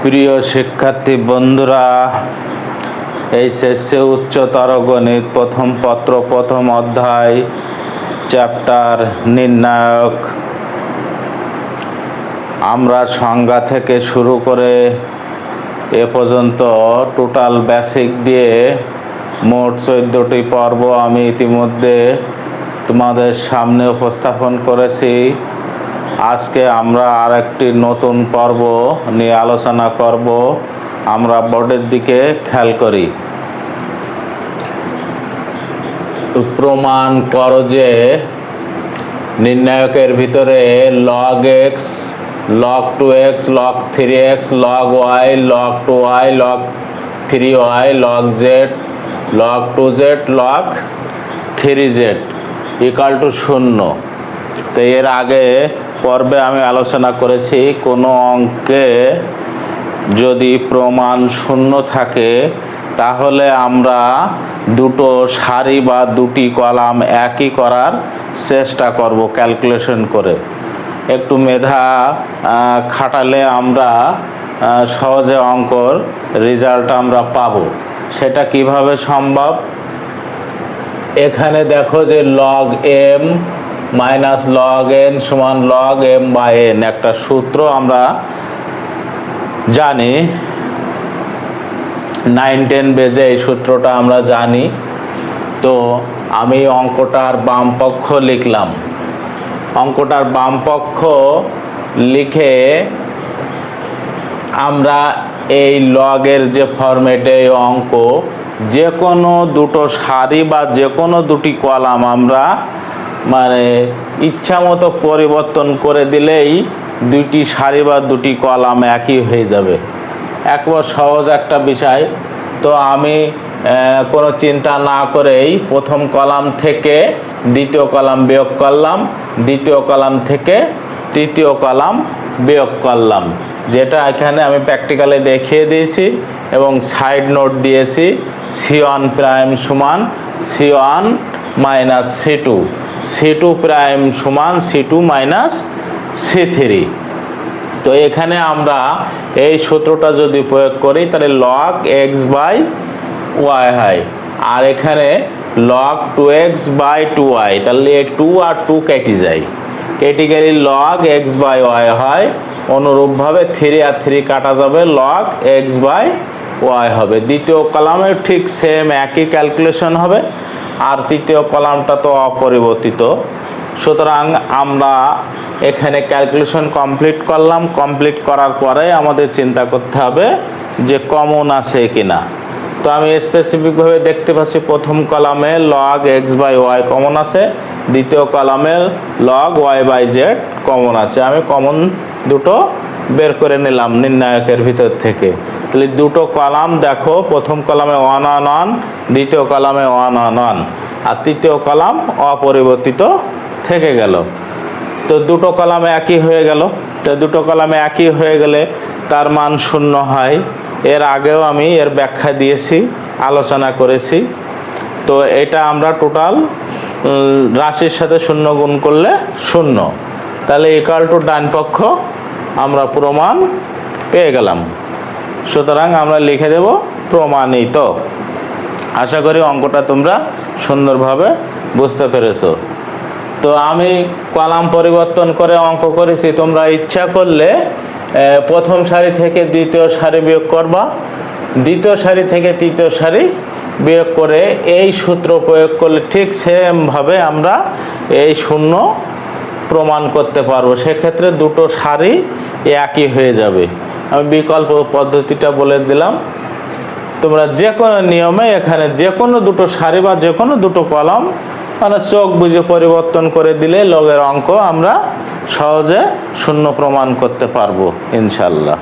প্রিয় শিক্ষার্থী বন্ধুরা, এইচএসসি উচ্চতর গণিত প্রথম পত্র প্রথম অধ্যায় চ্যাপ্টার নির্ণায়ক আমরা সংজ্ঞা থেকে শুরু করে এ পর্যন্ত টোটাল বেসিক দিয়ে মোট 14টি পর্ব আমি ইতিমধ্যে তোমাদের সামনে উপস্থাপন করেছি। আজকে আমরা আরেকটি নতুন পর্ব নিয়ে আলোচনা করব। আমরা বোর্ডের দিকে খেয়াল করি। প্রমাণ করো যে নির্ণায়কের ভিতরে log x, log 2x, log 3x, log y, log 2y, log 3y, log z, log 2z, log 3z equal to 0। তো এর আগে পর্বে আমি আলোচনা করেছি কোনো অঙ্কে যদি প্রমাণ 0 থাকে তাহলে আমরা দুটো সারি বা দুটি কলাম একই করার চেষ্টা করব ক্যালকুলেশন করে। একটু মেধা খাটালে আমরা সহজে অঙ্কর রেজাল্ট আমরা পাবো। সেটা কিভাবে সম্ভব? এখানে দেখো যে log m minus log n সমান log m বাই n একটা সূত্র আমরা জানি, 9-10 বেজে এই সূত্রটা আমরা জানি। তো আমি অঙ্কটার বাম পক্ষ লিখলাম। অঙ্কটার বাম পক্ষ লিখে আমরা এই লগের যে ফরম্যাটে অঙ্ক যে কোনো দুটো সারি বা যে কোনো দুটি কলাম আমরা মানে ইচ্ছা মতো পরিবর্তন করে দিলেই দুইটি সারি বা দুটি কলাম একই হয়ে যাবে। একবার সহজ একটা বিষয়। তো আমি কোনো চিন্তা না করেই প্রথম কলাম থেকে দ্বিতীয় কলাম বিয়োগ করলাম, দ্বিতীয় কলাম থেকে তৃতীয় কলাম বিয়োগ করলাম, যেটা এখানে আমি প্র্যাকটিক্যালি দেখিয়ে দিয়েছি এবং সাইড নোট দিয়েছি। C1 প্রাইম সমান C1 minus C2, C2 prime সমান C2 মাইনাস C3। তো এখানে আমরা এই সূত্রটা যদি প্রয়োগ করি তাহলে log x বাই y হয়, আর এখানে log 2x বাই 2y, তাহলে 2 আর 2 কেটে যায়, কেটে গেলে log x বাই y হয়। অনুরূপভাবে 3 আর 3 কাটা যাবে, log x বাই y হবে। দ্বিতীয় কলামে ঠিক সেম একই ক্যালকুলেশন হবে, আর তৃতীয় কলামটা তো অপরিবর্তিত। সুতরাং আমরা এখানে ক্যালকুলেশন কমপ্লিট করলাম। কমপ্লিট করার পরে আমাদের চিন্তা করতে হবে যে কমন আছে কিনা। তো আমি স্পেসিফিকভাবে দেখতে পাচ্ছি প্রথম কলামে log x by y common আছে, দ্বিতীয় কলামে log y by z common আছে। আমি কমন দুটো বের করে নিলাম নির্ণায়কের ভিতর থেকে। তাহলে দুটো কলাম দেখো, প্রথম কলামে 1 1 1, দ্বিতীয় কলামে 1 1 1, আর তৃতীয় কলাম অপরিবর্তিত থেকে গেল। তো দুটো কলামে একই হয়ে গেল। তো দুটো কলামে একই হয়ে গেলে তার মান 0 হয়। এর আগেও আমি এর ব্যাখ্যা দিয়েছি, আলোচনা করেছি। তো এটা আমরা টোটাল রাশির সাথে 0 গুণ করলে 0, তাহলে ইকুয়াল টু ডান পক্ষ আমরা প্রমাণ পেয়ে গেলাম। সুতরাং আমরা লিখে দেব প্রমাণিত। আশা করি অঙ্কটা তোমরা সুন্দরভাবে বুঝতে পেরেছো। তো আমি কলাম পরিবর্তন করে অঙ্ক করেছি। তোমরা ইচ্ছা করলে প্রথম সারি থেকে দ্বিতীয় সারি বিয়োগ করবা, দ্বিতীয় সারি থেকে তৃতীয় সারি বিয়োগ করে এই সূত্র প্রয়োগ করলে ঠিক সেমভাবে আমরা এই 0 প্রমাণ করতে পারবো। সেক্ষেত্রে দুটো সারি একই হয়ে যাবে। আমি বিকল্প পদ্ধতিটা বলে দিলাম। তোমরা যে কোনো নিয়মে এখানে যে কোনো দুটো সারি বা যে কোনো দুটো কলাম মানে চোখ বুঝে পরিবর্তন করে দিলে লগের অঙ্ক আমরা সহজে 0 প্রমাণ করতে পারবো ইনশাল্লাহ।